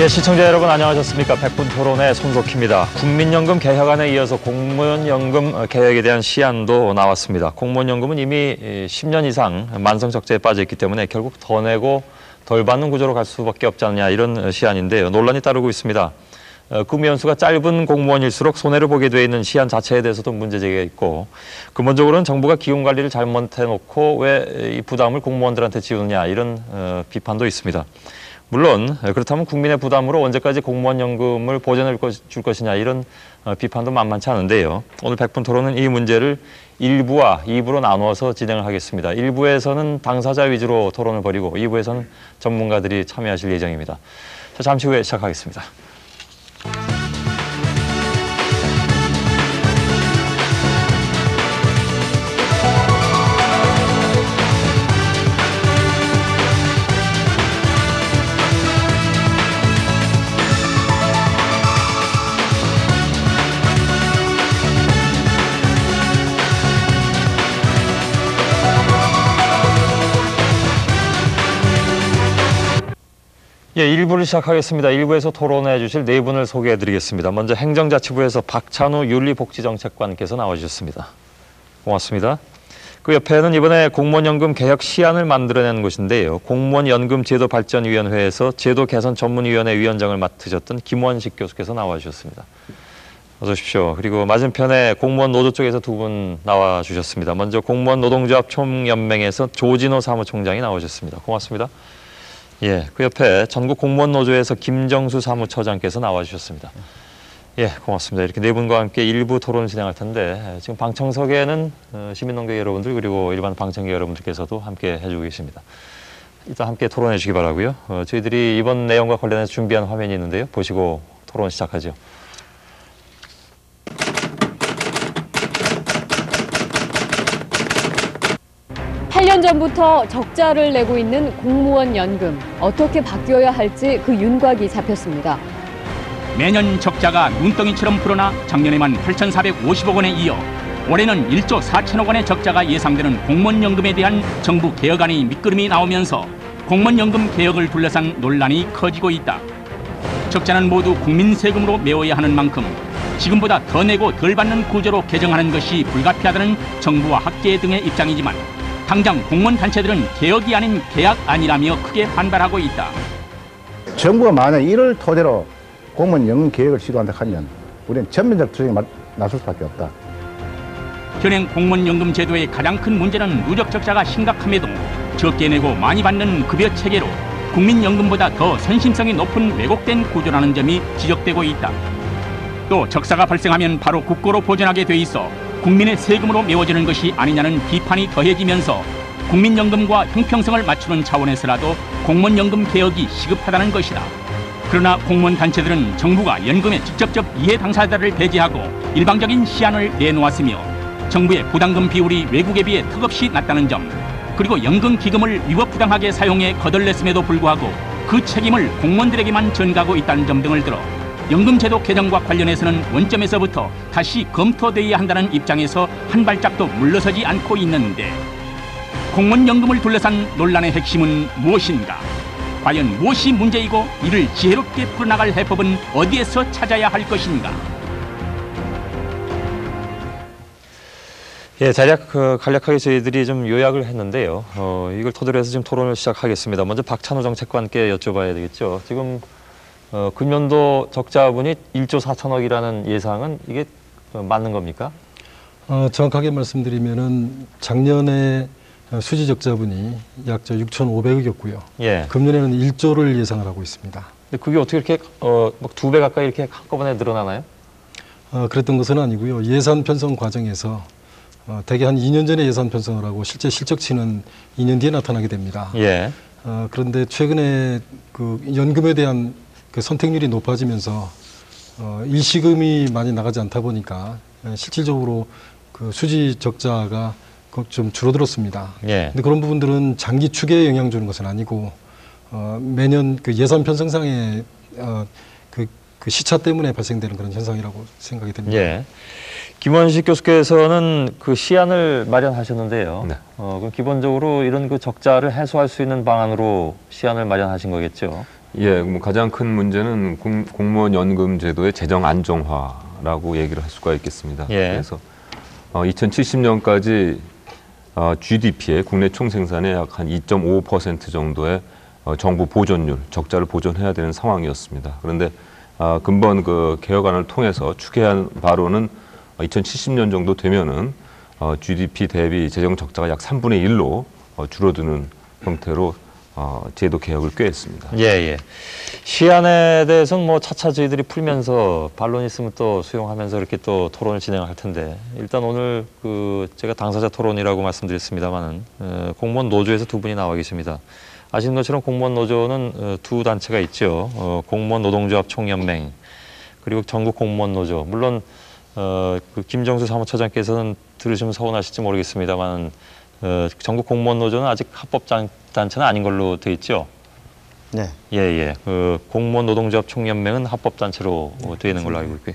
예, 시청자 여러분 안녕하셨습니까? 백분 토론의 손석희입니다. 국민연금 개혁안에 이어서 공무원연금 개혁에 대한 시안도 나왔습니다. 공무원연금은 이미 10년 이상 만성적자에 빠져 있기 때문에 결국 더 내고 덜 받는 구조로 갈 수밖에 없지 않느냐 이런 시안인데요. 논란이 따르고 있습니다. 근무 연수가 짧은 공무원일수록 손해를 보게 돼 있는 시안 자체에 대해서도 문제 제기가 있고, 근본적으로는 정부가 기금 관리를 잘못해놓고 왜 이 부담을 공무원들한테 지우느냐 이런 비판도 있습니다. 물론 그렇다면 국민의 부담으로 언제까지 공무원연금을 보전해 줄 것이냐 이런 비판도 만만치 않은데요. 오늘 백분 토론은 이 문제를 1부와 2부로 나누어서 진행을 하겠습니다. 1부에서는 당사자 위주로 토론을 벌이고 2부에서는 전문가들이 참여하실 예정입니다. 자, 잠시 후에 시작하겠습니다. 예, 1부를 시작하겠습니다. 1부에서 토론해 주실 네 분을 소개해 드리겠습니다. 먼저 행정자치부에서 박찬우 윤리복지정책관께서 나와주셨습니다. 고맙습니다. 그 옆에는 이번에 공무원연금 개혁 시안을 만들어낸 곳인데요. 공무원연금제도발전위원회에서 제도개선전문위원회 위원장을 맡으셨던 김원식 교수께서 나와주셨습니다. 어서 오십시오. 그리고 맞은편에 공무원 노조 쪽에서 두 분 나와주셨습니다. 먼저 공무원 노동조합 총연맹에서 조진호 사무총장이 나오셨습니다. 고맙습니다. 예, 그 옆에 전국 공무원 노조에서 김정수 사무처장께서 나와주셨습니다. 예, 고맙습니다. 이렇게 네 분과 함께 일부 토론을 진행할 텐데 지금 방청석에는 시민농객 여러분들 그리고 일반 방청객 여러분들께서도 함께 해주고 계십니다. 일단 함께 토론해 주시기 바라고요. 저희들이 이번 내용과 관련해서 준비한 화면이 있는데요. 보시고 토론 시작하죠. (8년) 전부터 적자를 내고 있는 공무원 연금 어떻게 바뀌어야 할지 그 윤곽이 잡혔습니다. 매년 적자가 눈덩이처럼 불어나 작년에만 8,450억 원에 이어 올해는 1조 4천억 원의 적자가 예상되는 공무원연금에 대한 정부 개혁안이 밑거름이 나오면서 공무원연금 개혁을 둘러싼 논란이 커지고 있다. 적자는 모두 국민 세금으로 메워야 하는 만큼 지금보다 더 내고 덜 받는 구조로 개정하는 것이 불가피하다는 정부와 학계 등의 입장이지만 당장 공무원 단체들은 개혁이 아닌 계약안이라며 크게 반발하고 있다. 정부가 만약 이를 토대로 공무원 연금 개혁을 시도한다 하면 우리는 전면적 투쟁에 나설 수밖에 없다. 현행 공무원연금 제도의 가장 큰 문제는 누적 적자가 심각함에도 적게 내고 많이 받는 급여 체계로 국민연금보다 더 선심성이 높은 왜곡된 구조라는 점이 지적되고 있다. 또 적자가 발생하면 바로 국고로 보전하게 돼 있어 국민의 세금으로 메워지는 것이 아니냐는 비판이 더해지면서 국민연금과 형평성을 맞추는 차원에서라도 공무원연금 개혁이 시급하다는 것이다. 그러나 공무원 단체들은 정부가 연금에 직접적 이해 당사자를 배제하고 일방적인 시안을 내놓았으며 정부의 부담금 비율이 외국에 비해 턱없이 낮다는 점, 그리고 연금기금을 위법부당하게 사용해 거덜냈음에도 불구하고 그 책임을 공무원들에게만 전가하고 있다는 점 등을 들어 연금제도 개정과 관련해서는 원점에서부터 다시 검토되어야 한다는 입장에서 한 발짝도 물러서지 않고 있는데, 공무원연금을 둘러싼 논란의 핵심은 무엇인가? 과연 무엇이 문제이고 이를 지혜롭게 풀어나갈 해법은 어디에서 찾아야 할 것인가? 예, 간략하게 저희들이 좀 요약을 했는데요. 이걸 토대로 해서 지금 토론을 시작하겠습니다. 먼저 박찬호 정책관께 여쭤봐야 되겠죠. 지금 금년도 적자분이 1조 4천억이라는 예상은 이게 맞는 겁니까? 정확하게 말씀드리면은 작년에 수지 적자분이 약 6,500억이었고요. 예. 금년에는 1조를 예상을 하고 있습니다. 근데 그게 어떻게 이렇게 막 2배 가까이 이렇게 한꺼번에 늘어나나요? 그랬던 것은 아니고요. 예산 편성 과정에서 대개 한 2년 전에 예산 편성을 하고 실제 실적치는 2년 뒤에 나타나게 됩니다. 예. 그런데 최근에 그 연금에 대한 그 선택률이 높아지면서 일시금이 많이 나가지 않다 보니까 실질적으로 그 수지 적자가 좀 줄어들었습니다. 예. 근데 그런 부분들은 장기 축에 영향 주는 것은 아니고 매년 그 예산 편성상의 그 시차 때문에 발생되는 그런 현상이라고 생각이 됩니다. 예. 김원식 교수께서는 그 시안을 마련하셨는데요. 네. 그럼 기본적으로 이런 그 적자를 해소할 수 있는 방안으로 시안을 마련하신 거겠죠? 예, 뭐 가장 큰 문제는 공무원 연금 제도의 재정 안정화라고 얘기를 할 수가 있겠습니다. 예. 그래서 2070년까지 GDP의 국내 총생산의 약 한 2.5% 정도의 정부 보존율, 적자를 보존해야 되는 상황이었습니다. 그런데 근본 그 개혁안을 통해서 추계한 바로는 2070년 정도 되면은 GDP 대비 재정 적자가 약 3분의 1로 줄어드는 형태로 제도 개혁을 꾀했습니다. 예, 예. 시안에 대해서는 뭐 차차 저희들이 풀면서 반론 있으면 또 수용하면서 이렇게 또 토론을 진행할 텐데 일단 오늘 그 제가 당사자 토론이라고 말씀드렸습니다만은 공무원 노조에서 두 분이 나와 계십니다. 아시는 것처럼 공무원 노조는 두 단체가 있죠. 공무원 노동조합 총연맹 그리고 전국 공무원 노조. 물론 그 김정수 사무처장께서는 들으시면 서운하실지 모르겠습니다만 전국 공무원 노조는 아직 합법 단체는 아닌 걸로 돼 있죠. 네. 예, 예. 그 공무원 노동조합 총연맹은 합법 단체로 되어 있는 걸로 알고 있고요.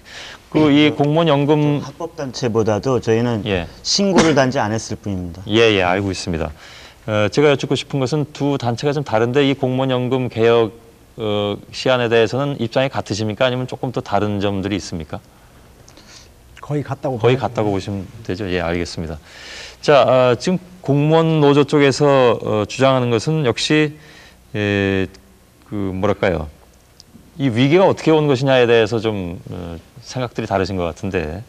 그 이 공무원 연금 합법 단체보다도 저희는 예. 신고를 단지 안 했을 뿐입니다. 예, 예, 알고 있습니다. 제가 여쭙고 싶은 것은 두 단체가 좀 다른데 이 공무원 연금 개혁 시안에 대해서는 입장이 같으십니까? 아니면 조금 더 다른 점들이 있습니까? 거의 같다고 거의 봐요. 같다고 보시면 되죠. 예, 알겠습니다. 자, 지금 공무원 노조 쪽에서 주장하는 것은 역시 그 뭐랄까요? 이 위기가 어떻게 온 것이냐에 대해서 좀 생각들이 다르신 것 같은데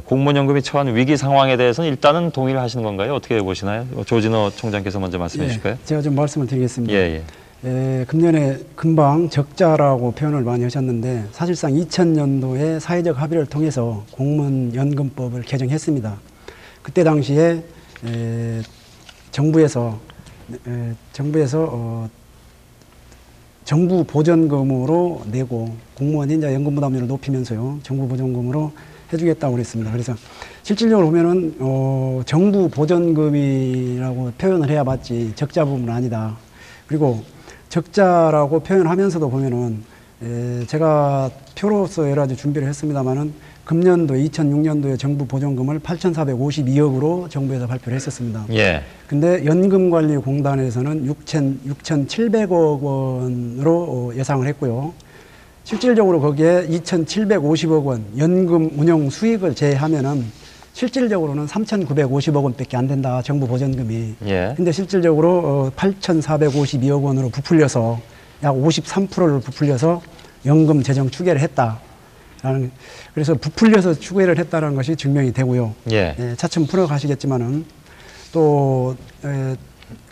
공무원 연금이 처한 위기 상황에 대해서는 일단은 동의를 하시는 건가요? 어떻게 보시나요? 조진호 총장께서 먼저 말씀해 주실까요? 제가 좀 말씀을 드리겠습니다. 예, 예. 금년에 금방 적자라고 표현을 많이 하셨는데 사실상 2000년도에 사회적 합의를 통해서 공무원 연금법을 개정했습니다. 그때 당시에 정부에서 정부 보전금으로 내고 공무원이 이제 연금 부담률을 높이면서요 정부 보전금으로 해주겠다고 그랬습니다. 그래서 실질적으로 보면은 정부 보전금이라고 표현을 해야 맞지 적자 부분은 아니다. 그리고 적자라고 표현하면서도 보면은 제가 표로서 여러 가지 준비를 했습니다만은 금년도 2006년도에 정부 보전금을 8,452억으로 정부에서 발표를 했었습니다. 예. 근데 연금관리공단에서는 6,700억 원으로 예상을 했고요. 실질적으로 거기에 2,750억 원 연금 운영 수익을 제외하면은 실질적으로는 3,950억 원밖에 안 된다. 정부 보전금이. 예. 근데 실질적으로 8,452억 원으로 부풀려서 약 53%를 부풀려서 연금 재정 추계를 했다라는 그래서 부풀려서 추계를 했다는 것이 증명이 되고요. 예. 차츰 풀어가시겠지만은 또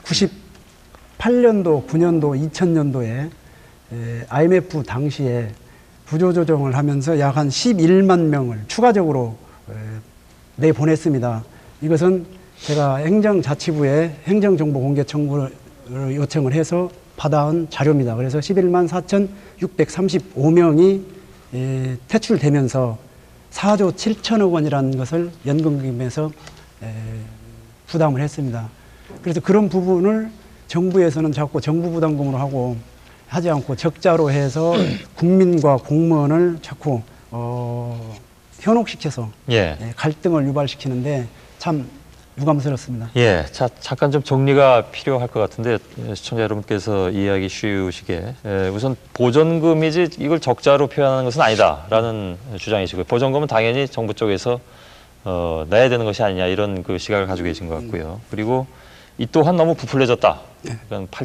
98년도, 9년도, 2000년도에 IMF 당시에 구조조정을 하면서 약 한 11만 명을 추가적으로 내보냈습니다. 이것은 제가 행정자치부에 행정정보 공개 청구를 요청을 해서 받아온 자료입니다. 그래서 11만 4,635명이 퇴출되면서 4조 7천억 원이라는 것을 연금기금에서 부담을 했습니다. 그래서 그런 부분을 정부에서는 자꾸 정부 부담금으로 하고 하지 않고 적자로 해서 국민과 공무원을 자꾸 현혹시켜서 갈등을 유발시키는데 참 유감스럽습니다. 예, 자, 잠깐 좀 정리가 필요할 것 같은데 시청자 여러분께서 이해하기 쉬우시게 우선 보전금이지 이걸 적자로 표현하는 것은 아니다라는 주장이시고요. 보전금은 당연히 정부 쪽에서 내야 되는 것이 아니냐 이런 그 시각을 가지고 계신 것 같고요. 그리고 이 또한 너무 부풀려졌다. 그러니까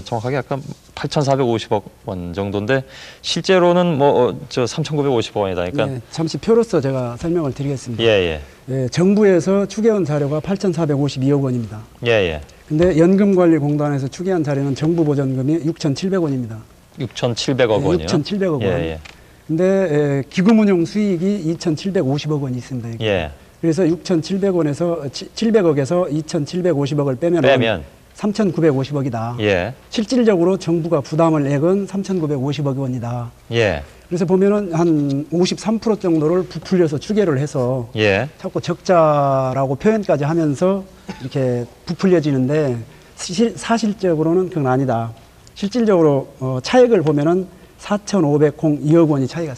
정확하게 약간 8,450억 원 정도인데 실제로는 뭐 3,950억 원이다. 그러니까 잠시 표로서 제가 설명을 드리겠습니다. 예. 정부에서 추계한 자료가 8,452억 원입니다. 예. 근데 연금관리공단에서 추계한 자료는 정부 보전금이 6,700원입니다. 6,700억 원이요? 6,700억 원. 예. 근데 기금 운용 수익이 2,750억 원이 있습니다. 이게. 예. 그래서 6,700원에서 700억에서 2,750억을 빼면 3,950억이다. 예. 실질적으로 정부가 부담을 액은 3,950억 원이다. 예. 그래서 보면은 한 53% 정도를 부풀려서 추계를 해서 자꾸 적자라고 표현까지 하면서 이렇게 부풀려지는데 사실적으로는 그건 아니다. 실질적으로 차액을 보면은 4,502억 원이 차이가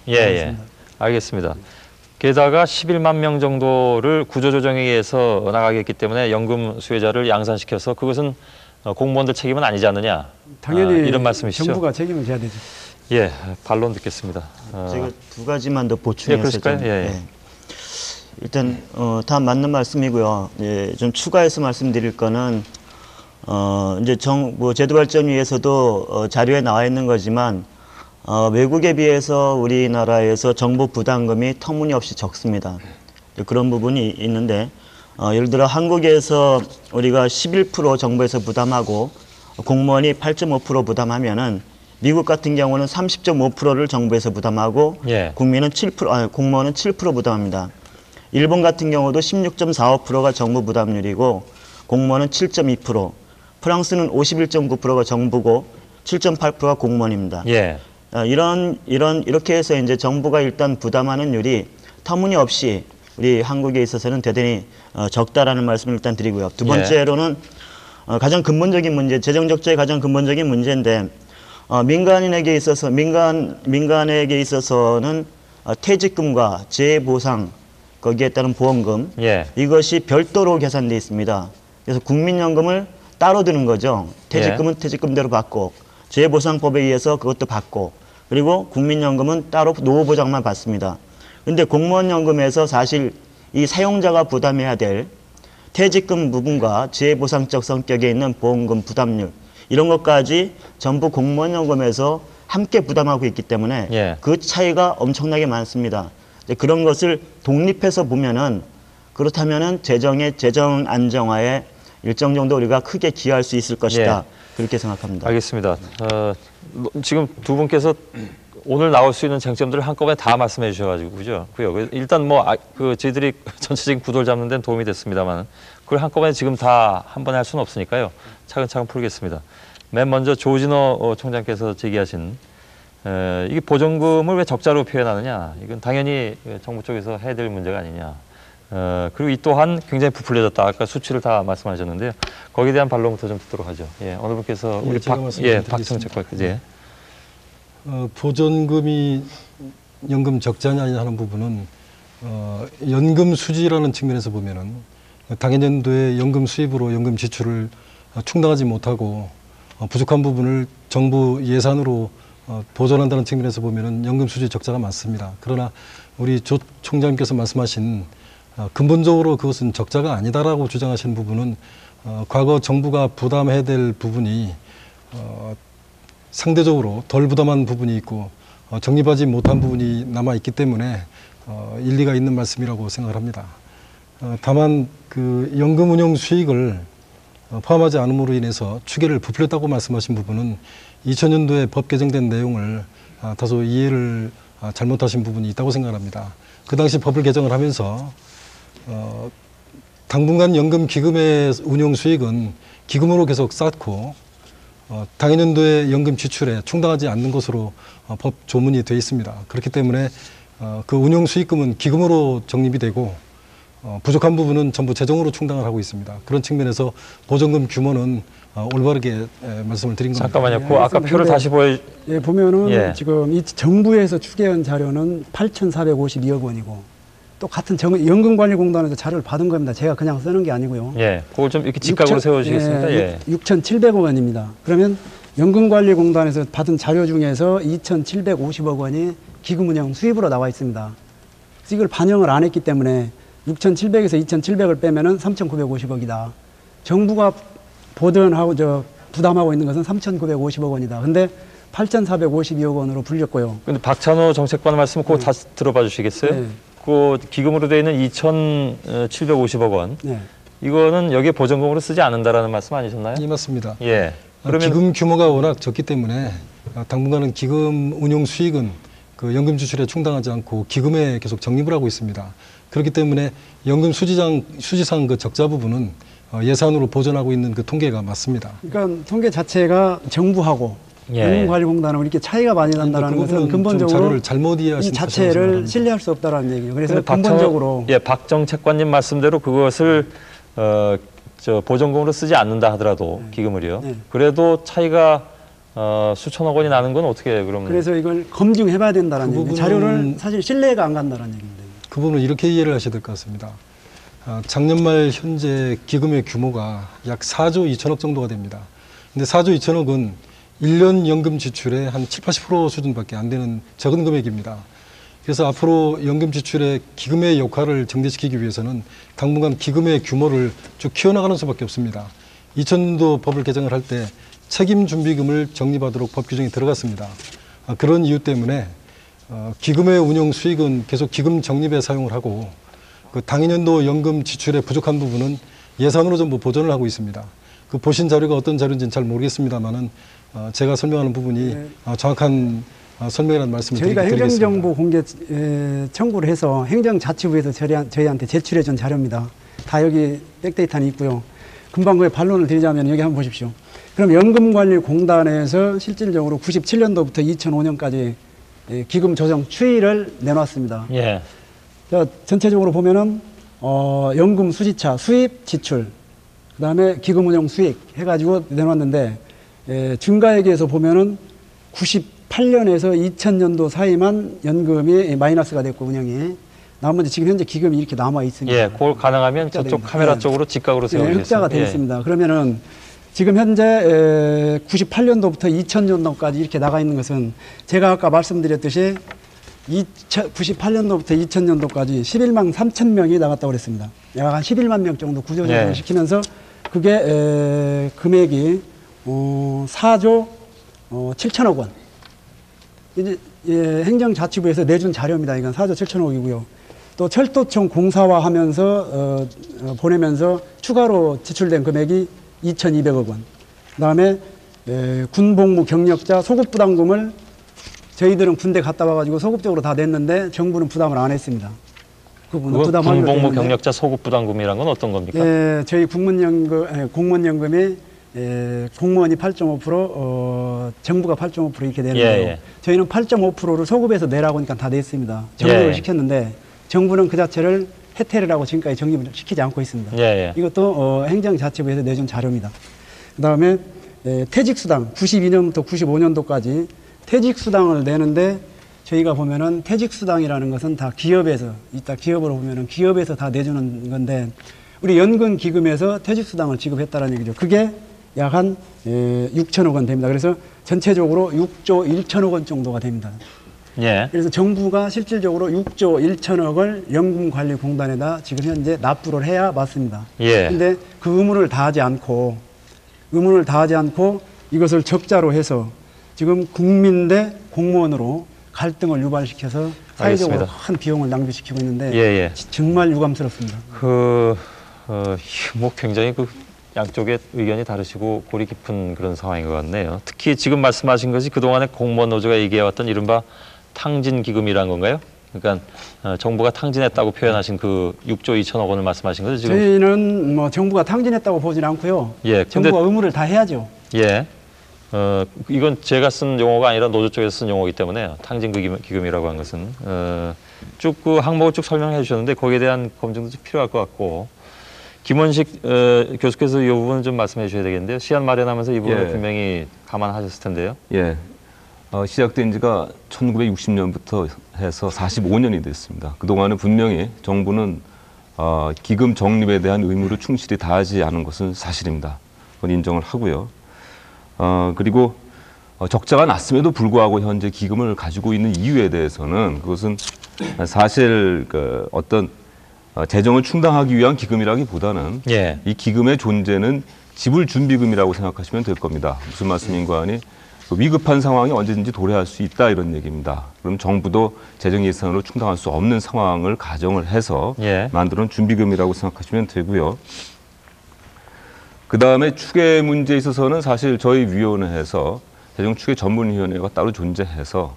예. 알겠습니다. 게다가 11만 명 정도를 구조조정에 의해서 나가게 했기 때문에 연금 수혜자를 양산시켜서 그것은 공무원들 책임은 아니지 않느냐. 당연히 이런 말씀이시죠? 정부가 책임을 져야 되죠. 예, 반론 듣겠습니다. 제가 두 가지만 더 보충해서 그러실까요? 좀, 예, 예. 네. 일단 다 맞는 말씀이고요. 예, 좀 추가해서 말씀드릴 거는 이제 제도발전위에서도 자료에 나와 있는 거지만 외국에 비해서 우리나라에서 정부 부담금이 터무니없이 적습니다. 그런 부분이 있는데 예를 들어 한국에서 우리가 11% 정부에서 부담하고 공무원이 8.5% 부담하면은 미국 같은 경우는 30.5%를 정부에서 부담하고 예. 공무원은 7% 부담합니다. 일본 같은 경우도 16.45%가 정부 부담률이고 공무원은 7.2%, 프랑스는 51.9%가 정부고 7.8%가 공무원입니다. 예. 이렇게 해서 이제 정부가 일단 부담하는 율이 터무니없이 우리 한국에 있어서는 대단히 적다라는 말씀을 일단 드리고요. 두 번째로는 가장 근본적인 문제, 재정 적자의 가장 근본적인 문제인데 민간에게 있어서는 퇴직금과 재보상 거기에 따른 보험금 예. 이것이 별도로 계산돼 있습니다. 그래서 국민연금을 따로 드는 거죠. 퇴직금은 퇴직금대로 받고 재보상법에 의해서 그것도 받고 그리고 국민연금은 따로 노후보장만 받습니다. 근데 공무원연금에서 사실 이 사용자가 부담해야 될 퇴직금 부분과 재보상적 성격에 있는 보험금 부담률 이런 것까지 전부 공무원연금에서 함께 부담하고 있기 때문에 그 차이가 엄청나게 많습니다. 그런 것을 독립해서 보면은 그렇다면은 재정 안정화에 일정 정도 우리가 크게 기여할 수 있을 것이다. 그렇게 생각합니다. 알겠습니다. 지금 두 분께서 오늘 나올 수 있는 쟁점들을 한꺼번에 다 말씀해 주셔가지고요. 일단 저희들이 전체적인 구도를 잡는 데는 도움이 됐습니다만 그걸 한꺼번에 지금 다 한 번에 할 수는 없으니까요. 차근차근 풀겠습니다. 맨 먼저 조진호 총장께서 제기하신 이게 보전금을 왜 적자로 표현하느냐. 이건 당연히 정부 쪽에서 해야 될 문제가 아니냐. 그리고 이 또한 굉장히 부풀려졌다. 아까 수치를 다 말씀하셨는데요. 거기에 대한 반론부터 좀 듣도록 하죠. 어느 분께서 우리 박성책과 보전금이 연금 적자냐 아니냐 하는 부분은 연금 수지라는 측면에서 보면은 당해년도에 연금 수입으로 연금 지출을 충당하지 못하고 부족한 부분을 정부 예산으로 보존한다는 측면에서 보면은 연금 수지 적자가 많습니다. 그러나 우리 조 총장님께서 말씀하신 근본적으로 그것은 적자가 아니다라고 주장하시는 부분은 과거 정부가 부담해야 될 부분이 상대적으로 덜 부담한 부분이 있고 적립하지 못한 부분이 남아 있기 때문에 일리가 있는 말씀이라고 생각을 합니다. 다만 그 연금 운용 수익을 포함하지 않음으로 인해서 추계를 부풀렸다고 말씀하신 부분은 2000년도에 법 개정된 내용을 다소 이해를 잘못하신 부분이 있다고 생각합니다. 그 당시 법을 개정을 하면서 당분간 연금 기금의 운용 수익은 기금으로 계속 쌓고 당해년도에 연금 지출에 충당하지 않는 것으로 법 조문이 되어 있습니다. 그렇기 때문에 그 운용 수익금은 기금으로 적립이 되고 부족한 부분은 전부 재정으로 충당을 하고 있습니다. 그런 측면에서 보전금 규모는 올바르게 말씀을 드린 겁니다. 잠깐만요. 그 아까 표를 다시 보면은 지금 이 정부에서 추계한 자료는 8,452억 원이고 또 같은 연금관리공단에서 자료를 받은 겁니다. 제가 그냥 쓰는 게 아니고요. 그걸 좀 이렇게 직각으로 세워주시겠습니까? 6,700억 원입니다. 그러면 연금관리공단에서 받은 자료 중에서 2,750억 원이 기금운용 수입으로 나와 있습니다. 그래서 이걸 반영을 안 했기 때문에 6,700에서 2,700을 빼면은 3,950억이다. 정부가 보전하고 부담하고 있는 것은 3,950억 원이다. 근데 8,452억 원으로 불렸고요. 근데 박찬호 정책관 말씀 그거 다시 들어봐 주시겠어요? 그 기금으로 되어 있는 2,750억 원. 이거는 여기에 보전금으로 쓰지 않는다라는 말씀 아니셨나요? 예, 맞습니다. 그러면 기금 규모가 워낙 적기 때문에 당분간은 기금 운용 수익은 그 연금 지출에 충당하지 않고 기금에 계속 적립을 하고 있습니다. 그렇기 때문에 연금 수지상 그 적자 부분은 예산으로 보전하고 있는 그 통계가 맞습니다. 그러니까 통계 자체가 정부하고 연금관리공단하고 이렇게 차이가 많이 난다는 것은 근본적으로 자료를 잘못 이해하신 이 자체를 신뢰할 수 없다는 얘기예요. 그래서 근본적으로 박 정책관님 말씀대로 그것을 보전금으로 쓰지 않는다 하더라도 기금을요. 그래도 차이가 수천억 원이 나는 건 어떻게 그럼? 그래서 이걸 검증해봐야 된다는 얘기예요. 자료를 사실 신뢰가 안 간다는 얘기입니다. 그 부분은 이렇게 이해를 하셔야 될 것 같습니다. 작년 말 현재 기금의 규모가 약 4조 2천억 정도가 됩니다. 근데 4조 2천억은 1년 연금 지출의 한 7, 80% 수준밖에 안 되는 적은 금액입니다. 그래서 앞으로 연금 지출의 기금의 역할을 정대시키기 위해서는 당분간 기금의 규모를 쭉 키워나가는 수밖에 없습니다. 2000년도 법을 개정을 할 때 책임준비금을 적립하도록 법 규정이 들어갔습니다. 그런 이유 때문에 기금의 운용 수익은 계속 기금 적립에 사용을 하고 그 당연연도 연금 지출에 부족한 부분은 예산으로 전부 보존을 하고 있습니다. 그 보신 자료가 어떤 자료인지는 잘 모르겠습니다만은 제가 설명하는 부분이 정확한 설명이라는 말씀을 저희가 드리겠습니다. 행정정보 공개 청구를 해서 행정자치부에서 저희한테 제출해 준 자료입니다. 다 여기 백데이터는 있고요. 금방 그에 반론을 드리자면 여기 한번 보십시오. 그럼 연금관리공단에서 실질적으로 97년도부터 2005년까지 기금 조정 추이를 내놨습니다. 예. 자, 전체적으로 보면은 연금 수지차 수입 지출, 그다음에 기금 운용 수익 해가지고 내놨는데 증가액에서 보면은 98년에서 2000년도 사이만 연금이 마이너스가 됐고 운영이 나머지 지금 현재 기금이 이렇게 남아 있습니다. 예, 그걸 가능하면 저쪽 됩니다. 카메라 예. 쪽으로 직각으로 세워주겠습니다. 흑자가 되어 예. 있습니다. 그러면은 지금 현재 98년도부터 2000년도까지 이렇게 나가 있는 것은 제가 아까 말씀드렸듯이 98년도부터 2000년도까지 11만 3천 명이 나갔다고 그랬습니다. 약 한 11만 명 정도 구조조정을 네. 시키면서 그게 금액이 4조 7천억 원. 이제 행정자치부에서 내준 자료입니다. 이건 4조 7천억이고요. 또 철도청 공사화하면서 보내면서 추가로 지출된 금액이 2,200억 원. 그다음에 군복무 경력자 소급 부담금을 저희들은 군대 갔다 와가지고 소급적으로 다 냈는데 정부는 부담을 안 했습니다. 그 부분은 부담하기로 군복무 됐는데. 경력자 소급 부담금이란 건 어떤 겁니까? 저희 공무원연금이 공무원이 8.5%, 정부가 8.5% 이렇게 내는데요. 예. 저희는 8.5%를 소급해서 내라고 하니까 다 냈습니다. 정부를 예. 시켰는데 정부는 그 자체를 혜택이라고 지금까지 정립을 시키지 않고 있습니다. 예. 이것도 행정자치부에서 내준 자료입니다. 그다음에 퇴직수당 92년부터 95년도까지 퇴직수당을 내는데 저희가 보면은 퇴직수당이라는 것은 다 기업에서 이따 기업으로 보면은 기업에서 다 내주는 건데 우리 연금기금에서 퇴직수당을 지급했다는 얘기죠. 그게 약 한 6천억 원 됩니다. 그래서 전체적으로 6조 1천억 원 정도가 됩니다. 예. 그래서 정부가 실질적으로 6조 1천억을 연금관리공단에다 지금 현재 납부를 해야 맞습니다. 예. 근데 그 의무를 다하지 않고 이것을 적자로 해서 지금 국민 대 공무원으로 갈등을 유발시켜서 사회적으로 알겠습니다. 큰 비용을 낭비시키고 있는데 예. 정말 유감스럽습니다. 뭐 굉장히 양쪽의 의견이 다르시고 골이 깊은 그런 상황인 것 같네요. 특히 지금 말씀하신 것이 그동안에 공무원 노조가 얘기해왔던 이른바 탕진기금이란 건가요? 그러니까 정부가 탕진했다고 표현하신 그 6조 2천억 원을 말씀하신 거죠? 지금? 저희는 뭐 정부가 탕진했다고 보지는 않고요. 예, 근데- 정부가 의무를 다 해야죠. 예. 이건 제가 쓴 용어가 아니라 노조 쪽에서 쓴 용어이기 때문에 탕진기금이라고 한 것은 쭉 그 항목을 쭉 설명해 주셨는데 거기에 대한 검증도 좀 필요할 것 같고 김원식 교수께서 이 부분을 좀 말씀해 주셔야 되겠는데요. 시안 마련하면서 이 부분을 예. 분명히 감안하셨을 텐데요. 예. 시작된 지가 1960년부터 해서 45년이 됐습니다. 그동안은 분명히 정부는 기금 적립에 대한 의무를 충실히 다하지 않은 것은 사실입니다. 그건 인정을 하고요. 그리고 적자가 났음에도 불구하고 현재 기금을 가지고 있는 이유에 대해서는 그것은 사실 어떤 재정을 충당하기 위한 기금이라기보다는 예. 이 기금의 존재는 지불준비금이라고 생각하시면 될 겁니다. 무슨 말씀인가 하니 위급한 상황이 언제든지 도래할 수 있다 이런 얘기입니다. 그럼 정부도 재정 예산으로 충당할 수 없는 상황을 가정을 해서 예. 만들어놓은 준비금이라고 생각하시면 되고요. 그다음에 추계 문제에 있어서는 사실 저희 위원회에서 재정추계 전문위원회가 따로 존재해서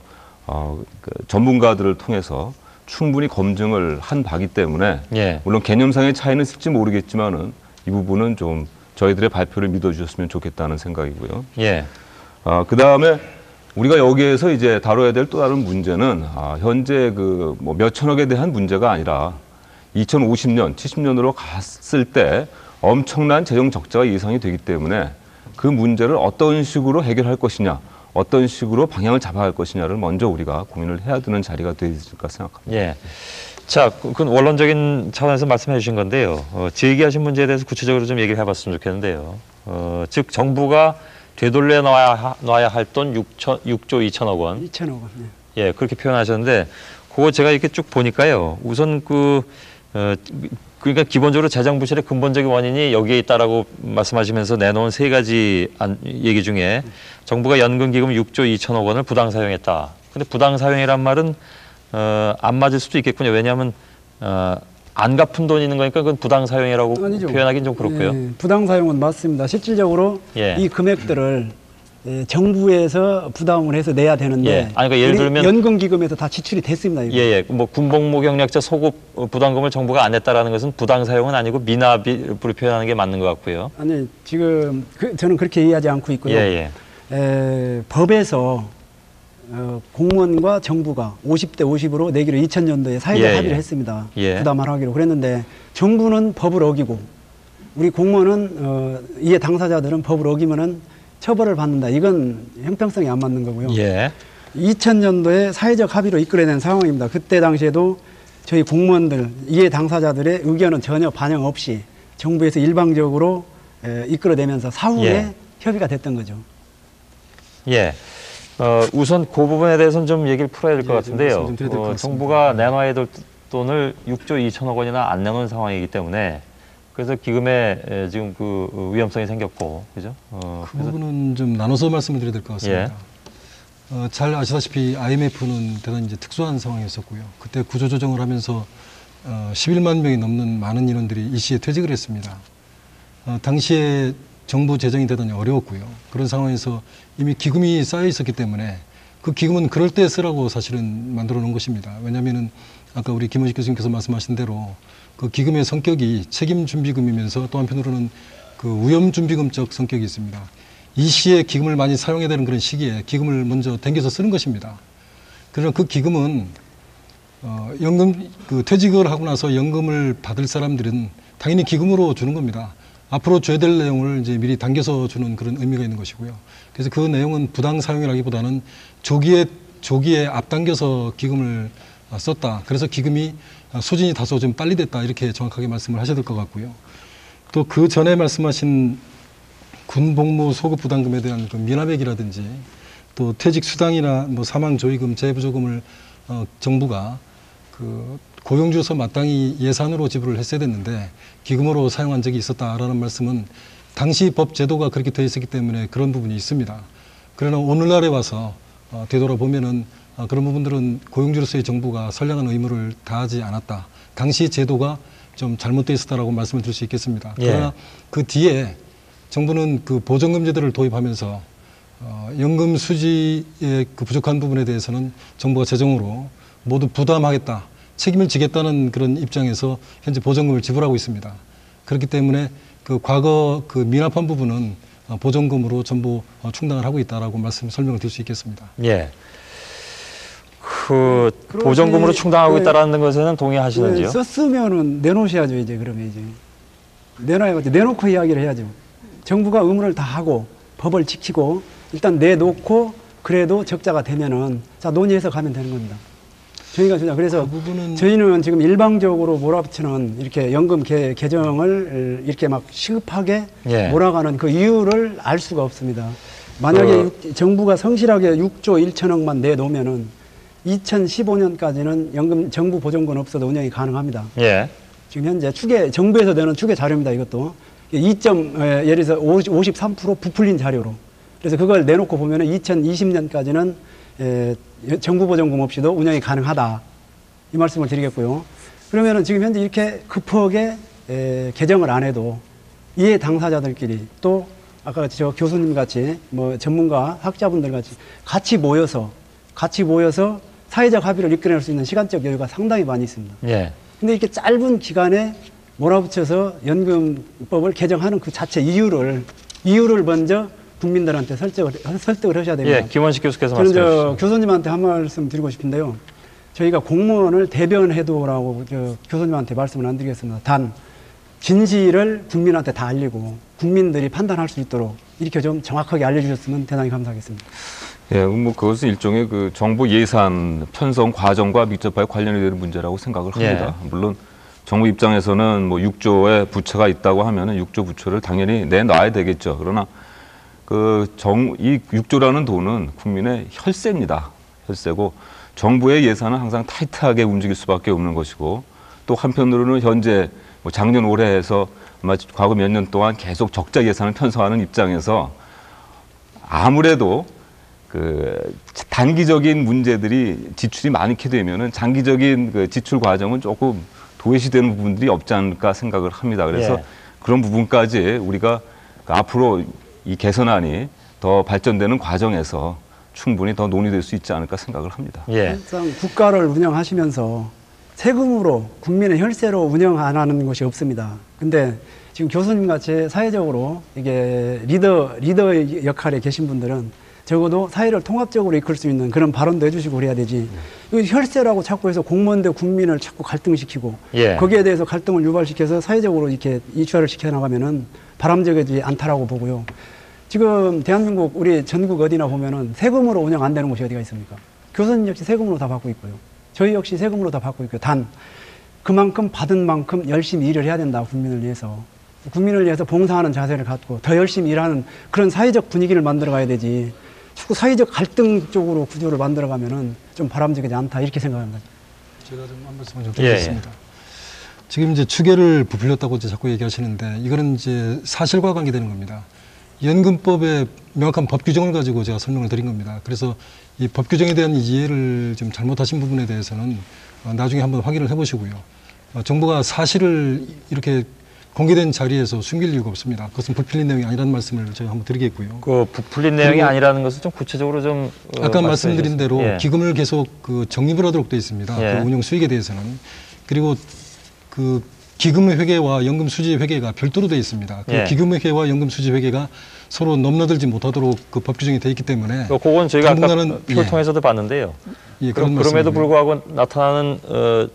전문가들을 통해서 충분히 검증을 한 바기 때문에 예. 물론 개념상의 차이는 있을지 모르겠지만은 이 부분은 좀 저희들의 발표를 믿어주셨으면 좋겠다는 생각이고요. 예. 그다음에 우리가 여기에서 이제 다뤄야 될 또 다른 문제는 현재 뭐 몇천억에 대한 문제가 아니라 2050년, 70년으로 갔을 때 엄청난 재정 적자가 예상이 되기 때문에 그 문제를 어떤 식으로 해결할 것이냐, 어떤 식으로 방향을 잡아야 할 것이냐를 먼저 우리가 고민을 해야 되는 자리가 되었을까 생각합니다. 예. 자, 그건 원론적인 차원에서 말씀해 주신 건데요. 제기하신 문제에 대해서 구체적으로 좀 얘기를 해봤으면 좋겠는데요. 즉 정부가 되돌려 놔야 할 돈 6조 2천억 원. 2천억 원. 네. 예, 그렇게 표현하셨는데 그거 제가 이렇게 쭉 보니까요. 우선 그러니까 기본적으로 재정 부실의 근본적인 원인이 여기에 있다라고 말씀하시면서 내놓은 세 가지 얘기 중에 정부가 연금기금 6조 2천억 원을 부당 사용했다. 근데 부당 사용이란 말은 안 맞을 수도 있겠군요. 왜냐하면 안 갚은 돈이 있는 거니까 그건 부당 사용이라고 아니죠. 표현하기는 좀 그렇고요. 예, 부당 사용은 맞습니다. 실질적으로 예. 이 금액들을 정부에서 부담을 해서 내야 되는데 예. 아니, 그러니까 예를 들면 연금기금에서 다 지출이 됐습니다. 이거. 예, 뭐 군복무 경력자 소급 부담금을 정부가 안 냈다라는 것은 부당 사용은 아니고 미납으로 표현하는 게 맞는 것 같고요. 아니 지금 저는 그렇게 이해하지 않고 있고요. 예. 법에서 공무원과 정부가 50대 50으로 내기로 2000년도에 사회적 예, 합의를 예. 했습니다. 예. 부담을 하기로 그랬는데 정부는 법을 어기고 우리 공무원은 이해 당사자들은 법을 어기면은 처벌을 받는다. 이건 형평성이 안 맞는 거고요. 예. 2000년도에 사회적 합의로 이끌어낸 상황입니다. 그때 당시에도 저희 공무원들, 이해 당사자들의 의견은 전혀 반영 없이 정부에서 일방적으로 이끌어내면서 사후에 예. 협의가 됐던 거죠. 예. 우선 그 부분에 대해서는 좀 얘기를 풀어야 될 것 예, 같은데요. 말씀 좀 드려야 될것 같습니다. 정부가 내놔야 될 돈을 6조 2천억 원이나 안 내놓은 상황이기 때문에 그래서 기금에 지금 그 위험성이 생겼고, 그죠? 그 부분은 좀 나눠서 말씀을 드려야 될 것 같습니다. 잘 아시다시피 IMF는 대단히 이제 특수한 상황이었었고요. 그때 구조조정을 하면서 11만 명이 넘는 많은 인원들이 일시에 퇴직을 했습니다. 당시에 정부 재정이 대단히 어려웠고요. 그런 상황에서 이미 기금이 쌓여 있었기 때문에 그 기금은 그럴 때 쓰라고 사실은 만들어 놓은 것입니다. 왜냐하면은 아까 우리 김원식 교수님께서 말씀하신 대로 그 기금의 성격이 책임준비금이면서 또 한편으로는 그 위험준비금적 성격이 있습니다. 이 시에 기금을 많이 사용해야 되는 그런 시기에 기금을 먼저 당겨서 쓰는 것입니다. 그러나 그 기금은 연금 그 퇴직을 하고 나서 연금을 받을 사람들은 당연히 기금으로 주는 겁니다. 앞으로 줘야 될 내용을 이제 미리 당겨서 주는 그런 의미가 있는 것이고요. 그래서 그 내용은 부당 사용이라기보다는 조기에 앞당겨서 기금을 썼다. 그래서 기금이 소진이 다소 좀 빨리 됐다. 이렇게 정확하게 말씀을 하셔야 될 것 같고요. 또 그 전에 말씀하신 군복무 소급 부담금에 대한 그 미납액이라든지 또 퇴직 수당이나 뭐 사망 조의금, 재부조금을 정부가 그 고용주로서 마땅히 예산으로 지불을 했어야 됐는데 기금으로 사용한 적이 있었다라는 말씀은 당시 법 제도가 그렇게 되어 있었기 때문에 그런 부분이 있습니다. 그러나 오늘날에 와서 되돌아보면은 그런 부분들은 고용주로서의 정부가 선량한 의무를 다하지 않았다. 당시 제도가 좀 잘못되어 있었다라고 말씀을 드릴 수 있겠습니다. 그러나 그 뒤에 정부는 그 보전금 제도를 도입하면서 연금 수지의 그 부족한 부분에 대해서는 정부가 재정으로 모두 부담하겠다, 책임을 지겠다는 그런 입장에서 현재 보전금을 지불하고 있습니다. 그렇기 때문에 그 과거 그 미납한 부분은 보전금으로 전부 충당을 하고 있다라고 설명을 드릴 수 있겠습니다. 예. 그 보전금으로 충당하고 있다라는 것에는 동의하시는지요? 썼으면은 내놓으셔야죠. 이제 그러면 이제 내놔야죠. 내놓고 이야기를 해야죠. 정부가 의무를 다 하고 법을 지키고 일단 내놓고 그래도 적자가 되면은 자 논의해서 가면 되는 겁니다. 저희가 그래서 저희는 지금 일방적으로 몰아붙이는 이렇게 연금 개정을 이렇게 막 시급하게 몰아가는 그 이유를 알 수가 없습니다. 만약에 정부가 성실하게 6조 1천억만 내놓으면은 2015년까지는 연금 정부 보전금 없어도 운영이 가능합니다. 예. 지금 현재 정부에서 내는 추계 자료입니다. 이것도 예를 들어서 53% 부풀린 자료로. 그래서 그걸 내놓고 보면은 2020년까지는 정부 보전금 없이도 운영이 가능하다. 이 말씀을 드리겠고요. 그러면은 지금 현재 이렇게 급하게 개정을 안 해도 이해 당사자들끼리 또 아까 같이 저 교수님 같이 뭐 전문가 학자분들 같이 모여서 사회적 합의를 이끌어낼 수 있는 시간적 여유가 상당히 많이 있습니다. 예. 근데 이렇게 짧은 기간에 몰아붙여서 연금법을 개정하는 그 자체 이유를 먼저 국민들한테 설득을 하셔야 됩니다. 예, 김원식 교수께서 저는 말씀해 주시죠. 교수님한테 한 말씀 드리고 싶은데요. 저희가 공무원을 대변해도라고 교수님한테 말씀을 안 드리겠습니다. 단 진실을 국민한테 다 알리고 국민들이 판단할 수 있도록 이렇게 좀 정확하게 알려주셨으면 대단히 감사하겠습니다. 예, 뭐 그것은 일종의 그 정부 예산 편성 과정과 밀접하게 관련이 되는 문제라고 생각을 합니다. 물론 정부 입장에서는 뭐 6조의 부채가 있다고 하면은 6조 부채를 당연히 내놔야 되겠죠. 그러나 이 6조라는 돈은 국민의 혈세입니다. 혈세고 정부의 예산은 항상 타이트하게 움직일 수밖에 없는 것이고 또 한편으로는 현재 뭐 작년 올해 해서 아마 과거 몇 년 동안 계속 적자 예산을 편성하는 입장에서 아무래도 단기적인 문제들이 지출이 많게 되면은 장기적인 지출 과정은 조금 도외시되는 부분들이 없지 않을까 생각을 합니다. 그래서 예. 그런 부분까지 우리가 앞으로 이 개선안이 더 발전되는 과정에서 충분히 더 논의될 수 있지 않을까 생각을 합니다. 예. 항상 국가를 운영하시면서 세금으로 국민의 혈세로 운영 안 하는 곳이 없습니다. 근데 지금 교수님 같이 사회적으로 이게 리더 역할에 계신 분들은 적어도 사회를 통합적으로 이끌 수 있는 그런 발언도 해주시고 그래야 되지. 이거 혈세라고 자꾸 해서 공무원 대 국민을 자꾸 갈등시키고 예. 거기에 대해서 갈등을 유발시켜서 사회적으로 이렇게 이슈화를 시켜나가면은 바람직하지 않다라고 보고요. 지금 대한민국 우리 전국 어디나 보면은 세금으로 운영 안 되는 곳이 어디가 있습니까? 교수님 역시 세금으로 다 받고 있고요. 저희 역시 세금으로 다 받고 있고요. 단 그만큼 받은 만큼 열심히 일을 해야 된다. 국민을 위해서. 국민을 위해서 봉사하는 자세를 갖고 더 열심히 일하는 그런 사회적 분위기를 만들어 가야 되지. 자꾸 사회적 갈등 쪽으로 구조를 만들어 가면은 좀 바람직하지 않다. 이렇게 생각합니다. 제가 좀 한 말씀을 좀 드리겠습니다. 지금 이제 추계를 부풀렸다고 이제 자꾸 얘기하시는데 이거는 이제 사실과 관계되는 겁니다. 연금법의 명확한 법 규정을 가지고 제가 설명을 드린 겁니다. 그래서 이 법 규정에 대한 이해를 좀 잘못하신 부분에 대해서는 나중에 한번 확인을 해보시고요. 정부가 사실을 이렇게 공개된 자리에서 숨길 이유가 없습니다. 그것은 부풀린 내용이 아니라는 말씀을 제가 한번 드리겠고요. 부풀린 내용이 아니라는 것을 좀 구체적으로 좀 아까 말씀드린 대로 예. 기금을 계속 적립을 하도록 되어 있습니다. 예. 그 운영 수익에 대해서는. 그리고 그 기금의 회계와 연금 수지 회계가 별도로 되어 있습니다. 그 예. 기금의 회계와 연금 수지 회계가 서로 넘나들지 못하도록 그 법 규정이 되어 있기 때문에 그건 저희가 아까 당분간은 표를 통해서도 봤는데요. 예, 그럼에도 말씀이고요. 불구하고 나타나는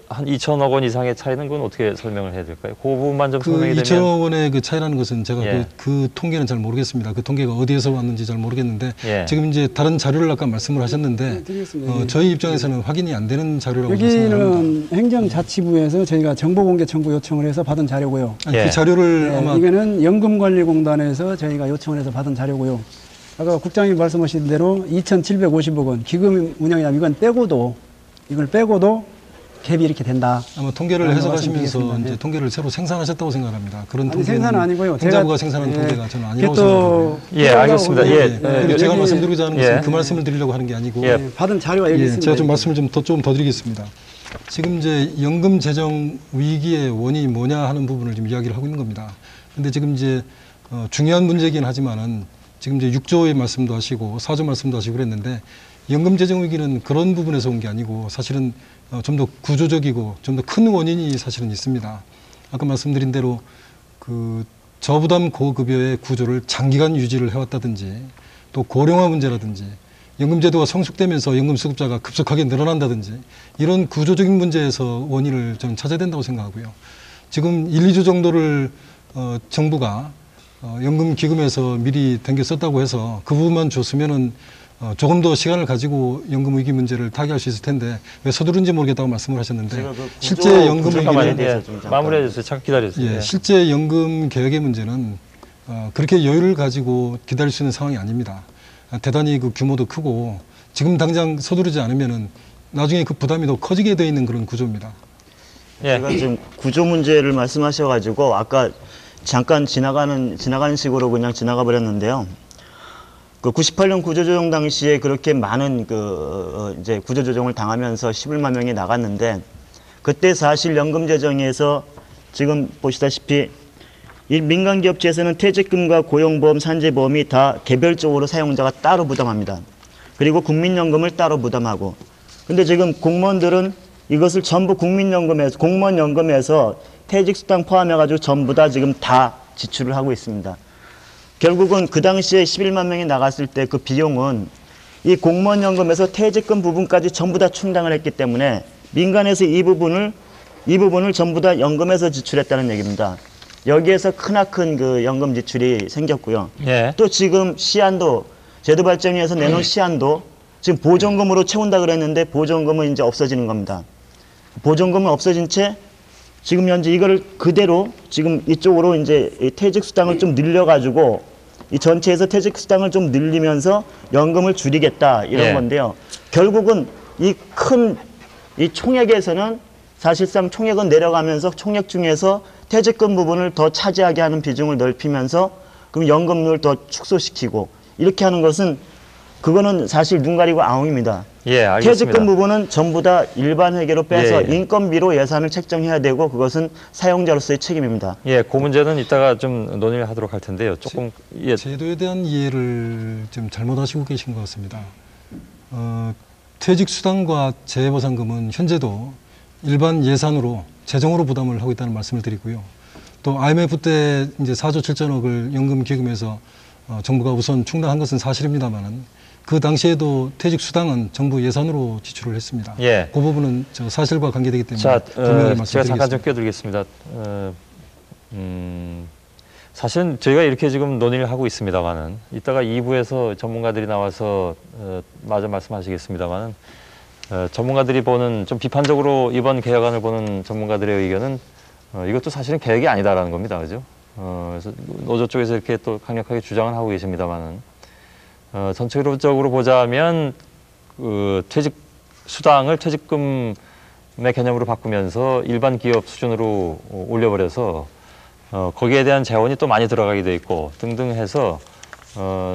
한 2천억 원 이상의 차이는 그건 어떻게 설명을 해야 될까요? 그 부분만 좀 그 설명이 되면. 2천억 원의 그 차이라는 것은 제가 예. 그 통계는 잘 모르겠습니다. 그 통계가 어디에서 왔는지 잘 모르겠는데 예. 지금 이제 다른 자료를 아까 말씀을 하셨는데 드리겠습니다. 예. 저희 입장에서는 확인이 안 되는 자료라고 생각합니다. 여기는 행정자치부에서 저희가 정보공개 청구 요청을 해서 받은 자료고요. 아니, 예. 그 자료를 네, 아마 이거는 연금관리공단에서 저희가 요청을 해서 받은 자료고요. 아까 국장님 말씀하신 대로 2,750억 원 기금 운영이나 이걸 빼고도 갭이 이렇게 된다. 아마 통계를 라는 해석하시면서 말씀드리겠습니다. 이제 네. 통계를 새로 생산하셨다고 생각합니다. 그런 아니, 통계는 생산은 아니고요. 행자부가 생산한 통계가 저는 아니라고 또 생각하고요. 예, 알겠습니다. 예. 그리고 제가 말씀드리고자 하는 것은 예. 그 말씀을 드리려고 하는 게 아니고 예. 받은 자료가 여기 있습니다. 제가 좀 말씀을 좀 더 드리겠습니다. 지금 이제 연금 재정 위기의 원인이 뭐냐 하는 부분을 지금 이야기를 하고 있는 겁니다. 근데 지금 이제 중요한 문제이긴 하지만은 지금 이제 6조의 말씀도 하시고 4조 말씀도 하시고 그랬는데 연금 재정 위기는 그런 부분에서 온 게 아니고 사실은 좀 더 구조적이고 좀 더 큰 원인이 사실은 있습니다. 아까 말씀드린 대로 그 저부담 고급여의 구조를 장기간 유지를 해왔다든지 또 고령화 문제라든지 연금제도가 성숙되면서 연금수급자가 급속하게 늘어난다든지 이런 구조적인 문제에서 원인을 좀 찾아야 된다고 생각하고요. 지금 1, 2조 정도를 정부가 연금기금에서 미리 당겨 썼다고 해서 그 부분만 줬으면은 조금 더 시간을 가지고 연금 위기 문제를 타개할 수 있을 텐데 왜 서두른지 모르겠다고 말씀을 하셨는데 제가 그 실제 구조- 연금 잠깐만요. 위기는 대해서 예. 좀 잠깐. 마무리해 주세요. 잠깐 기다려주세요. 예, 예. 실제 연금 개혁의 문제는 그렇게 여유를 가지고 기다릴 수 있는 상황이 아닙니다. 대단히 그 규모도 크고 지금 당장 서두르지 않으면은 나중에 그 부담이 더 커지게 되어 있는 그런 구조입니다. 예. 제가 지금 구조 문제를 말씀하셔가지고 아까 잠깐 지나가는 식으로 그냥 지나가 버렸는데요. 그 98년 구조조정 당시에 그렇게 많은 이제 구조조정을 당하면서 11만 명이 나갔는데 그때 사실 연금재정에서 지금 보시다시피 이 민간기업체에서는 퇴직금과 고용보험, 산재보험이 다 개별적으로 사용자가 따로 부담합니다. 그리고 국민연금을 따로 부담하고. 근데 지금 공무원들은 이것을 전부 국민연금에서, 공무원연금에서 퇴직수당 포함해가지고 전부 다 지금 다 지출을 하고 있습니다. 결국은 그 당시에 11만 명이 나갔을 때 그 비용은 이 공무원연금에서 퇴직금 부분까지 전부 다 충당을 했기 때문에 민간에서 이 부분을 전부 다 연금에서 지출했다는 얘기입니다. 여기에서 크나큰 그 연금 지출이 생겼고요. 예. 또 지금 시한도 제도 발전위에서 내놓은 시한도 지금 보존금으로 채운다 그랬는데 보존금은 이제 없어지는 겁니다. 보존금은 없어진 채 지금 현재 이거를 그대로 지금 이쪽으로 이제 퇴직 수당을 좀 늘려가지고 이 전체에서 퇴직 수당을 좀 늘리면서 연금을 줄이겠다 이런 예. 건데요. 결국은 이 큰 이 총액에서는 사실상 총액은 내려가면서 총액 중에서 퇴직금 부분을 더 차지하게 하는 비중을 넓히면서 그럼 연금률을 더 축소시키고 이렇게 하는 것은 그거는 사실 눈 가리고 아웅입니다. 예, 알겠습니다. 퇴직금 부분은 전부 다 일반 회계로 빼서 예, 예. 인건비로 예산을 책정해야 되고 그것은 사용자로서의 책임입니다. 예, 그 문제는 이따가 좀 논의를 하도록 할 텐데요. 조금 예, 제도에 대한 이해를 좀 잘못하시고 계신 것 같습니다. 퇴직 수당과 재해보상금은 현재도 일반 예산으로 재정으로 부담을 하고 있다는 말씀을 드리고요. 또 IMF 때 이제 4조 7천억을 연금 기금에서 정부가 우선 충당한 것은 사실입니다만은 그 당시에도 퇴직 수당은 정부 예산으로 지출을 했습니다. 예. 그 부분은 저 사실과 관계되기 때문에 자, 분명히 제가 잠깐 좀 말씀드리겠습니다. 껴드리겠습니다. 사실은 저희가 이렇게 지금 논의를 하고 있습니다만은 이따가 2부에서 전문가들이 나와서 마저 말씀하시겠습니다만은 전문가들이 보는 좀 비판적으로 이번 개혁안을 보는 전문가들의 의견은 이것도 사실은 계획이 아니다라는 겁니다, 그죠? 그래서 노조 쪽에서 이렇게 또 강력하게 주장을 하고 계십니다만은 전체적으로 보자면 그 퇴직 수당을 퇴직금의 개념으로 바꾸면서 일반 기업 수준으로 올려버려서 거기에 대한 재원이 또 많이 들어가게 돼 있고 등등 해서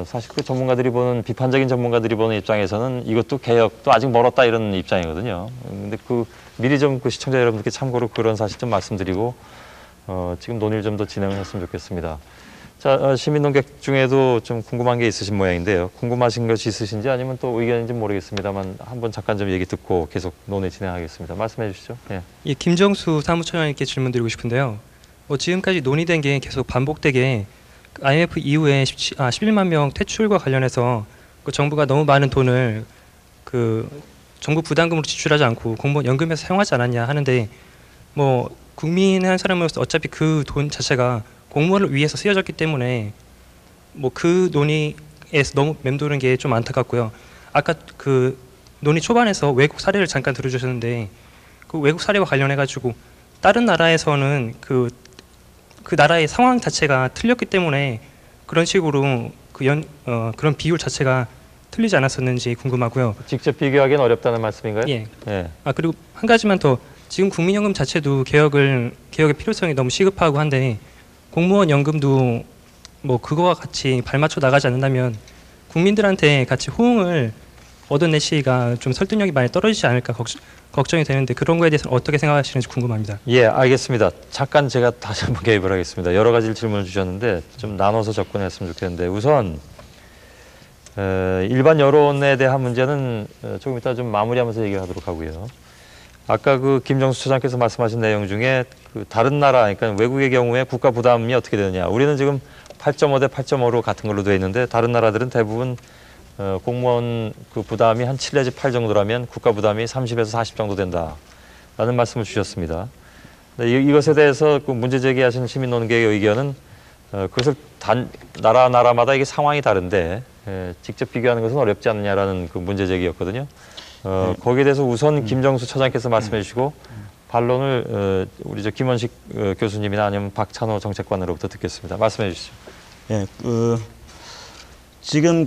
사실 그 전문가들이 보는 비판적인 전문가들이 보는 입장에서는 이것도 개혁도 아직 멀었다 이런 입장이거든요. 근데 그 미리 좀 그 시청자 여러분들께 참고로 그런 사실 좀 말씀드리고 지금 논의를 좀 더 진행을 했으면 좋겠습니다. 자, 시민 논객 중에도 좀 궁금한 게 있으신 모양인데요. 궁금하신 것이 있으신지 아니면 또 의견인지 모르겠습니다만 한번 잠깐 좀 얘기 듣고 계속 논의 진행하겠습니다. 말씀해 주시죠. 예. 예, 김정수 사무처장님께 질문드리고 싶은데요. 지금까지 논의된 게 계속 반복되게 IMF 이후에 11만 명 퇴출과 관련해서 그 정부가 너무 많은 돈을 그 정부 부담금으로 지출하지 않고 공무원 연금에서 사용하지 않았냐 하는데 뭐 국민의 한 사람으로서 어차피 그 돈 자체가 공무원을 위해서 쓰여졌기 때문에 뭐 그 논의에서 너무 맴도는 게 좀 안타깝고요. 아까 그 논의 초반에서 외국 사례를 잠깐 들어주셨는데 그 외국 사례와 관련해 가지고 다른 나라에서는 그 나라의 상황 자체가 틀렸기 때문에 그런 식으로 그런 비율 자체가 틀리지 않았었는지 궁금하고요. 직접 비교하기는 어렵다는 말씀인가요? 예. 예. 그리고 한 가지만 더, 지금 국민연금 자체도 개혁의 필요성이 너무 시급하고 한데 공무원 연금도 뭐 그거와 같이 발맞춰 나가지 않는다면 국민들한테 같이 호응을 얻어내시기가 좀 설득력이 많이 떨어지지 않을까 걱정이 되는데 그런 거에 대해서는 어떻게 생각하시는지 궁금합니다. 예, 알겠습니다. 잠깐 제가 다시 한번 개입을 하겠습니다. 여러 가지 질문을 주셨는데 좀 나눠서 접근했으면 좋겠는데 우선 일반 여론에 대한 문제는 조금 이따 좀 마무리하면서 얘기하도록 하고요. 아까 그 김정수 처장께서 말씀하신 내용 중에 그 다른 나라, 그러니까 외국의 경우에 국가 부담이 어떻게 되느냐. 우리는 지금 8.5 대 8.5로 같은 걸로 돼 있는데 다른 나라들은 대부분 공무원 그 부담이 한 7 내지 8 정도라면 국가 부담이 30에서 40 정도 된다라는 말씀을 주셨습니다. 이것에 대해서 그 문제 제기하신 시민논객의 의견은 그것을 나라마다 이게 상황이 다른데 직접 비교하는 것은 어렵지 않느냐라는 그 문제 제기였거든요. 거기에 대해서 우선 김정수 처장께서 말씀해 주시고 반론을 우리 김원식 교수님이나 아니면 박찬호 정책관으로부터 듣겠습니다. 말씀해 주시죠. 예, 지금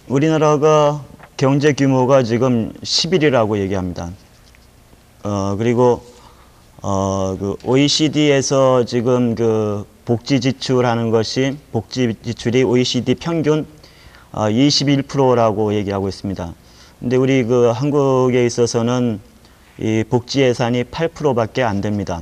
우리나라가 경제 규모가 지금 10일이라고 얘기합니다. 그리고 그 OECD에서 지금 그 복지 지출하는 것이 복지 지출이 OECD 평균 21%라고 얘기하고 있습니다. 근데 우리 그 한국에 있어서는 이 복지 예산이 8%밖에 안 됩니다.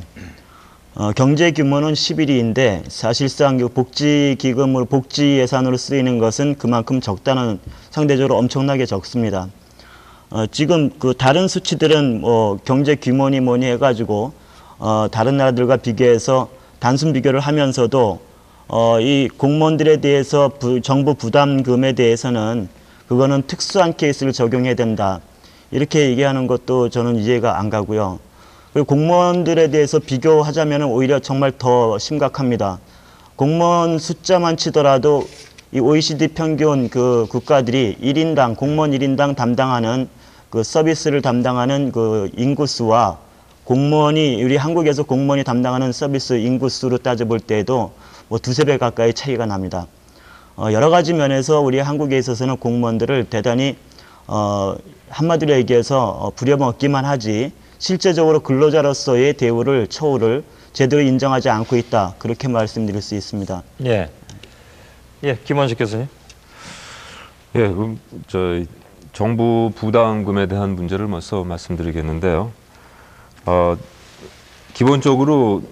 경제 규모는 11위인데 사실상 그 복지 기금으로 복지 예산으로 쓰이는 것은 그만큼 적다는 상대적으로 엄청나게 적습니다. 지금 그 다른 수치들은 뭐 경제 규모니 뭐니 해가지고 다른 나라들과 비교해서 단순 비교를 하면서도 이 공무원들에 대해서 정부 부담금에 대해서는 그거는 특수한 케이스를 적용해야 된다. 이렇게 얘기하는 것도 저는 이해가 안 가고요. 그리고 공무원들에 대해서 비교하자면 오히려 정말 더 심각합니다. 공무원 숫자만 치더라도 이 OECD 평균 그 국가들이 공무원 1인당 담당하는 그 서비스를 담당하는 그 인구수와 우리 한국에서 공무원이 담당하는 서비스 인구수로 따져볼 때에도 뭐 두세 배 가까이 차이가 납니다. 여러 가지 면에서 우리 한국에 있어서는 공무원들을 대단히 한마디로 얘기해서 부려먹기만 하지 실제적으로 근로자로서의 대우를 처우를 제대로 인정하지 않고 있다. 그렇게 말씀드릴 수 있습니다. 예, 김원식 교수님. 예, 정부 부담금에 대한 문제를 먼저 말씀드리겠는데요. 기본적으로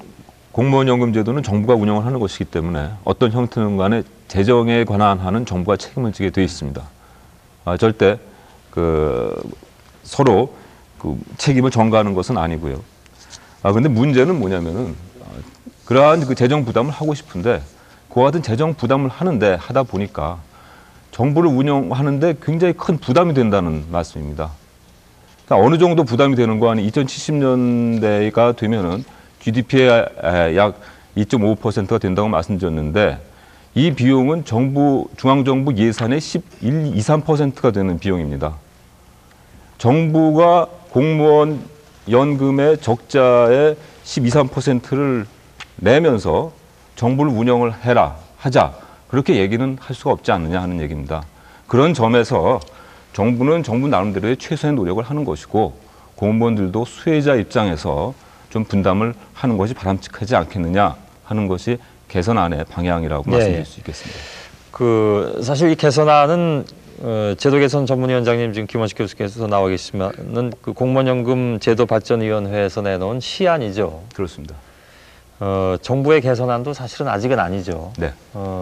공무원연금 제도는 정부가 운영을 하는 것이기 때문에 어떤 형태든 간에 재정에 관한 한은 정부가 책임을 지게 돼 있습니다. 절대 서로 책임을 전가하는 것은 아니고요. 근데 문제는 뭐냐면은 그러한 재정 부담을 하고 싶은데 그와 같은 재정 부담을 하다 보니까 정부를 운영하는데 굉장히 큰 부담이 된다는 말씀입니다. 그러니까 어느 정도 부담이 되는 거 아니 2070년대가 되면은 GDP의 약 2.5%가 된다고 말씀드렸는데 이 비용은 중앙정부 예산의 11, 2, 3%가 되는 비용입니다. 정부가 공무원 연금의 적자의 12, 3%를 내면서 정부를 운영을 하자. 그렇게 얘기는 할 수가 없지 않느냐 하는 얘기입니다. 그런 점에서 정부는 정부 나름대로의 최선의 노력을 하는 것이고 공무원들도 수혜자 입장에서 좀 분담을 하는 것이 바람직하지 않겠느냐 하는 것이 개선안의 방향이라고 말씀드릴 수 있겠습니다. 사실 이 개선안은 제도 개선 전문위원장님 지금 김원식 교수께서 나와 계시면은 공무원연금 제도 발전위원회에서 내놓은 시안이죠. 그렇습니다. 정부의 개선안도 사실은 아직은 아니죠. 네.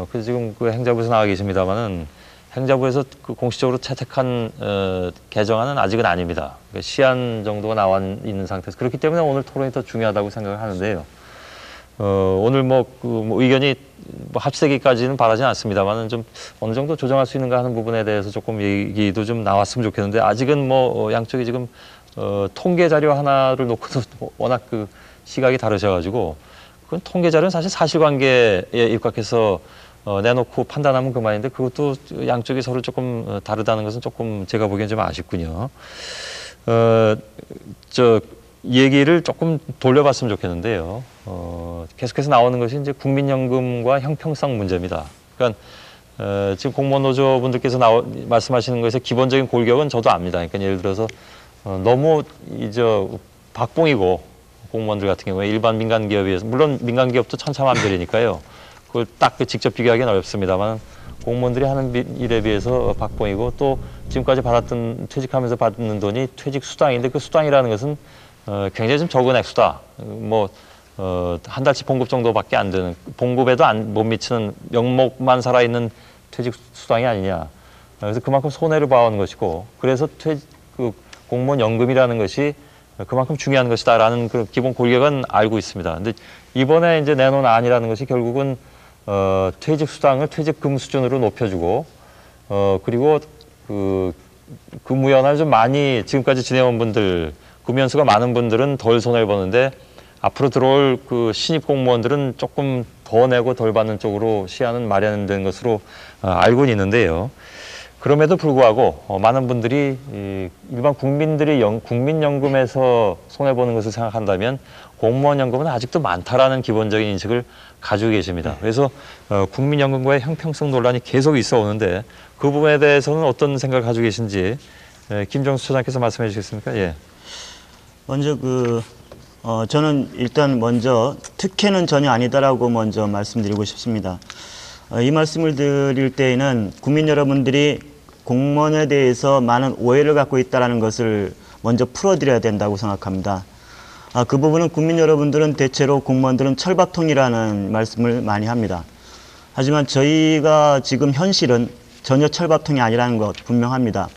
그래서 지금 행자부에서 나와 계십니다만은 행자부에서 공식적으로 채택한 개정안은 아직은 아닙니다. 그러니까 시안 정도가 나와 있는 상태에서 그렇기 때문에 오늘 토론이 더 중요하다고 생각을 하는데요. 오늘 의견이 합세기까지는 바라지는 않습니다만은 좀 어느 정도 조정할 수 있는가 하는 부분에 대해서 조금 얘기도 좀 나왔으면 좋겠는데 아직은 양쪽이 지금 통계 자료 하나를 놓고도 워낙 시각이 다르셔가지고 그건 통계 자료는 사실 사실관계에 입각해서 내놓고 판단하면 그만인데 그것도 양쪽이 서로 조금 다르다는 것은 조금 제가 보기엔 좀 아쉽군요. 얘기를 조금 돌려봤으면 좋겠는데요. 계속해서 나오는 것이 이제 국민연금과 형평성 문제입니다. 그러니까 지금 공무원 노조분들께서 말씀하시는 것의 기본적인 골격은 저도 압니다. 그러니까 예를 들어서 너무 박봉이고 공무원들 같은 경우에 일반 민간 기업에 비해서 물론 민간 기업도 천차만별이니까요. 그걸 딱 직접 비교하기는 어렵습니다만 공무원들이 하는 일에 비해서 박봉이고 또 지금까지 퇴직하면서 받는 돈이 퇴직 수당인데 그 수당이라는 것은 굉장히 좀 적은 액수다. 한 달치 봉급 정도밖에 안 되는 봉급에도 못 미치는 명목만 살아있는 퇴직 수당이 아니냐. 그래서 그만큼 손해를 봐온 것이고 그래서 공무원 연금이라는 것이 그만큼 중요한 것이다라는 그 기본 골격은 알고 있습니다. 근데 이번에 이제 내놓은 안이라는 것이 결국은 퇴직 수당을 퇴직금 수준으로 높여주고 그리고 근무 연한을 좀 많이 지금까지 지내온 분들 근무 수가 많은 분들은 덜 손해를 보는데 앞으로 들어올 신입 공무원들은 조금 더 내고 덜 받는 쪽으로 시안은 마련된 것으로 알고는 있는데요. 그럼에도 불구하고 많은 분들이 일반 국민들이 국민연금에서 손해보는 것을 생각한다면 공무원연금은 아직도 많다라는 기본적인 인식을 가지고 계십니다. 그래서 국민연금과의 형평성 논란이 계속 있어 오는데 그 부분에 대해서는 어떤 생각을 가지고 계신지 김정수 처장께서 말씀해 주시겠습니까? 예. 먼저 저는 일단 먼저 특혜는 전혀 아니다라고 먼저 말씀드리고 싶습니다. 이 말씀을 드릴 때에는 국민 여러분들이 공무원에 대해서 많은 오해를 갖고 있다는 것을 먼저 풀어드려야 된다고 생각합니다. 그 부분은 국민 여러분들은 대체로 공무원들은 철밥통이라는 말씀을 많이 합니다. 하지만 저희가 지금 현실은 전혀 철밥통이 아니라는 것 분명합니다.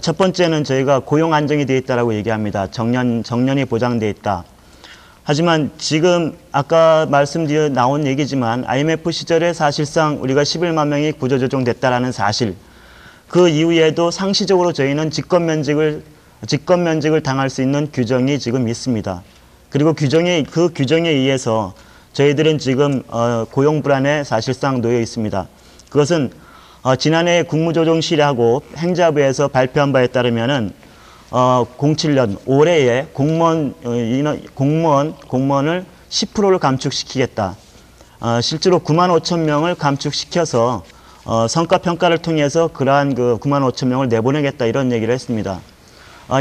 첫 번째는 저희가 고용 안정이 되어 있다고 얘기합니다. 정년이 보장되어 있다. 하지만 지금 아까 말씀드려 나온 얘기지만 IMF 시절에 사실상 우리가 11만 명이 구조조정됐다라는 사실 그 이후에도 상시적으로 저희는 직권 면직을 당할 수 있는 규정이 지금 있습니다. 그리고 그 규정에 의해서 저희들은 지금 고용 불안에 사실상 놓여 있습니다. 그것은 지난해 국무조정실하고 행자부에서 발표한 바에 따르면은 07년 올해에 공무원을 10%를 감축시키겠다. 실제로 9만 5천 명을 감축시켜서 성과 평가를 통해서 그러한 그 9만 5천 명을 내보내겠다 이런 얘기를 했습니다.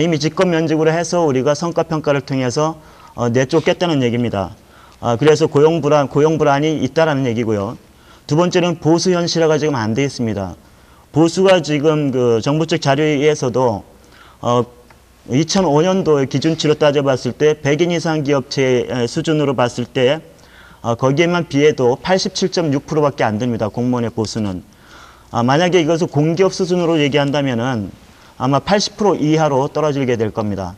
이미 직권 면직으로 해서 우리가 성과 평가를 통해서 내쫓겠다는 얘기입니다. 그래서 고용 불안이 있다라는 얘기고요. 두 번째는 보수 현실화가 지금 안 돼 있습니다. 보수가 지금 그 정부 측 자료에서도 2005년도 기준치로 따져봤을 때 100인 이상 기업체 수준으로 봤을 때 거기에만 비해도 87.6%밖에 안 됩니다. 공무원의 보수는. 만약에 이것을 공기업 수준으로 얘기한다면은 아마 80% 이하로 떨어지게 될 겁니다.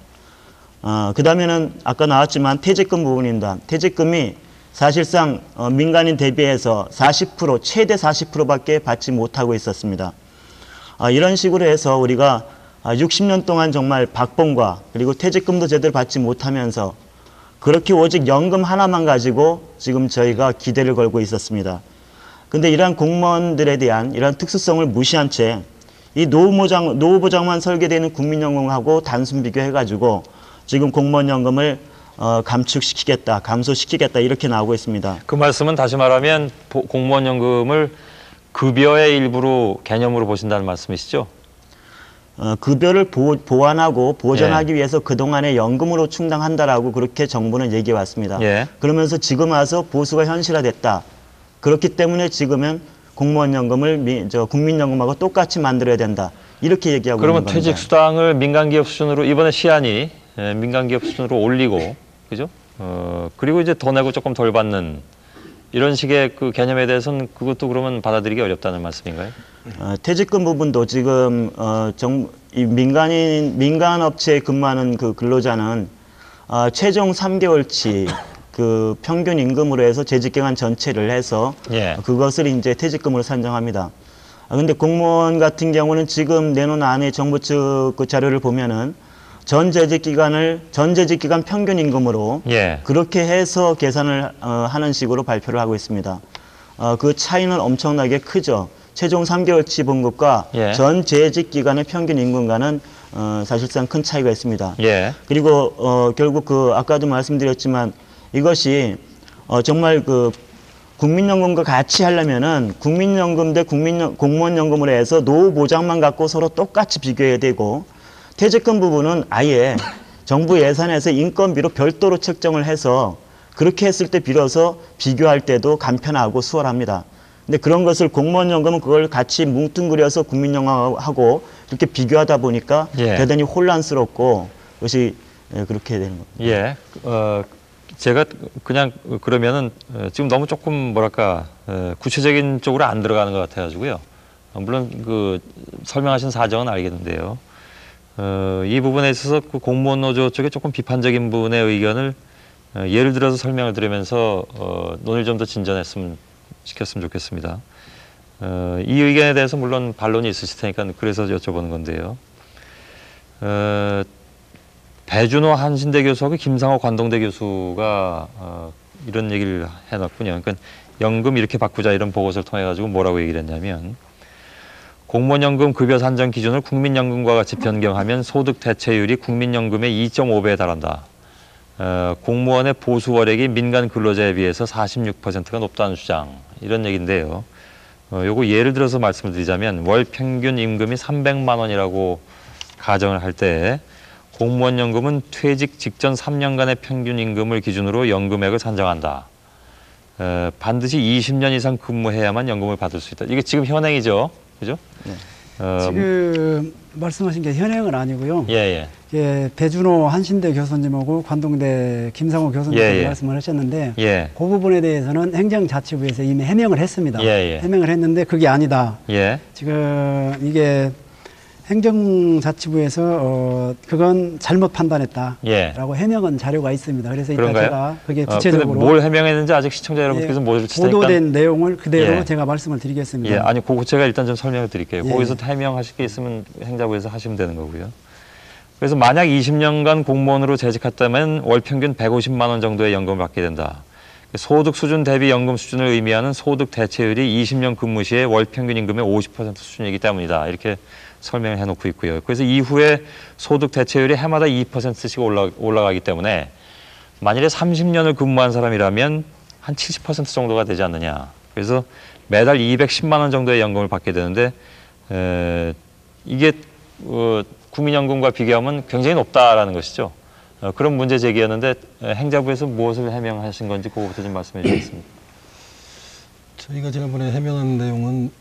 그 다음에는 아까 나왔지만 퇴직금 부분입니다. 퇴직금이 사실상 민간인 대비해서 40%, 최대 40%밖에 받지 못하고 있었습니다. 이런 식으로 해서 우리가 60년 동안 정말 박봉과 그리고 퇴직금도 제대로 받지 못하면서 그렇게 오직 연금 하나만 가지고 지금 저희가 기대를 걸고 있었습니다. 근데 이러한 공무원들에 대한 이러한 특수성을 무시한 채 이 노후보장만 설계되는 국민연금하고 단순 비교해가지고 지금 공무원연금을 감축시키겠다, 감소시키겠다 이렇게 나오고 있습니다. 그 말씀은 다시 말하면 공무원연금을 급여의 일부로 개념으로 보신다는 말씀이시죠? 급여를 보완하고 보전하기 위해서 그동안의 연금으로 충당한다라고 그렇게 정부는 얘기해 왔습니다. 그러면서 지금 와서 보수가 현실화됐다. 그렇기 때문에 지금은 공무원연금을 국민연금하고 똑같이 만들어야 된다. 이렇게 얘기하고 있는 겁니다. 그러면 퇴직수당을 민간기업 수준으로 이번에 시안이 민간기업 수준으로 올리고, 그죠? 그리고 이제 더 내고 조금 덜 받는 이런 식의 그 개념에 대해서는 그것도 그러면 받아들이기 어렵다는 말씀인가요? 퇴직금 부분도 지금 이 민간 업체에 근무하는 그 근로자는 최종 3개월치 그 평균 임금으로 해서 재직 기간 전체를 해서 그것을 이제 퇴직금으로 산정합니다. 근데 공무원 같은 경우는 지금 내놓은 안에 정부 측 그 자료를 보면은 전 재직 기간 평균 임금으로 그렇게 해서 계산을 하는 식으로 발표를 하고 있습니다. 그 차이는 엄청나게 크죠. 최종 3개월치 봉급과 전 재직 기간의 평균 임금과는 사실상 큰 차이가 있습니다. 그리고 결국 그 아까도 말씀드렸지만 이것이 정말 그 국민연금과 같이 하려면은 국민연금 대 공무원연금으로 해서 노후 보장만 갖고 서로 똑같이 비교해야 되고 퇴직금 부분은 아예 정부 예산에서 인건비로 별도로 책정을 해서 그렇게 했을 때 비로소 비교할 때도 간편하고 수월합니다. 근데 그런 것을 공무원연금은 그걸 같이 뭉뚱그려서 국민연금하고 이렇게 비교하다 보니까 대단히 혼란스럽고 그것이 그렇게 되는 겁니다. 제가 그냥 그러면은 지금 너무 조금 뭐랄까 구체적인 쪽으로 안 들어가는 것 같아가지고요. 물론 그 설명하신 사정은 알겠는데요. 이 부분에 있어서 그 공무원 노조 쪽에 조금 비판적인 분의 의견을 예를 들어서 설명을 드리면서 논의를 좀 더 진전했으면 좋겠습니다. 이 의견에 대해서 물론 반론이 있으실 테니까 그래서 여쭤보는 건데요. 배준호 한신대 교수하고 김상호 관동대 교수가 이런 얘기를 해놨군요. 그러니까 연금 이렇게 바꾸자 이런 보고서를 통해 가지고 뭐라고 얘기를 했냐면 공무원연금 급여 산정 기준을 국민연금과 같이 변경하면 소득 대체율이 국민연금의 2.5배에 달한다. 공무원의 보수 월액이 민간 근로자에 비해서 46%가 높다는 주장 이런 얘기인데요. 요거 예를 들어서 말씀을 드리자면 월 평균 임금이 300만 원이라고 가정을 할 때 공무원연금은 퇴직 직전 3년간의 평균 임금을 기준으로 연금액을 산정한다. 반드시 20년 이상 근무해야만 연금을 받을 수 있다. 이게 지금 현행이죠, 그죠? 지금 말씀하신 게 현행은 아니고요. 배준호 한신대 교수님하고 관동대 김상호 교수님께서 말씀을 하셨는데 그 부분에 대해서는 행정자치부에서 이미 해명을 했습니다. 해명을 했는데 그게 아니다. 지금 이게 행정자치부에서 그건 잘못 판단했다라고 해명한 자료가 있습니다. 그래서 이따 제가 그게 구체적으로 뭘 해명했는지 아직 시청자 여러분께서 모르실 테니까 보도된 내용을 그대로 제가 말씀을 드리겠습니다. 아니 그거 제가 일단 좀 설명을 드릴게요. 거기서 해명하실 게 있으면 행자부에서 하시면 되는 거고요. 그래서 만약 20년간 공무원으로 재직했다면 월 평균 150만 원 정도의 연금을 받게 된다. 소득 수준 대비 연금 수준을 의미하는 소득 대체율이 20년 근무 시에 월 평균 임금의 50% 수준이기 때문이다. 이렇게 설명을 해놓고 있고요. 그래서 이후에 소득 대체율이 해마다 2%씩 올라가기 때문에 만일에 30년을 근무한 사람이라면 한 70% 정도가 되지 않느냐. 그래서 매달 210만 원 정도의 연금을 받게 되는데 이게 국민연금과 비교하면 굉장히 높다라는 것이죠. 그런 문제 제기였는데 행자부에서 무엇을 해명하신 건지 그것부터 좀 말씀해 주시겠습니다. 저희가 지난번에 해명한 내용은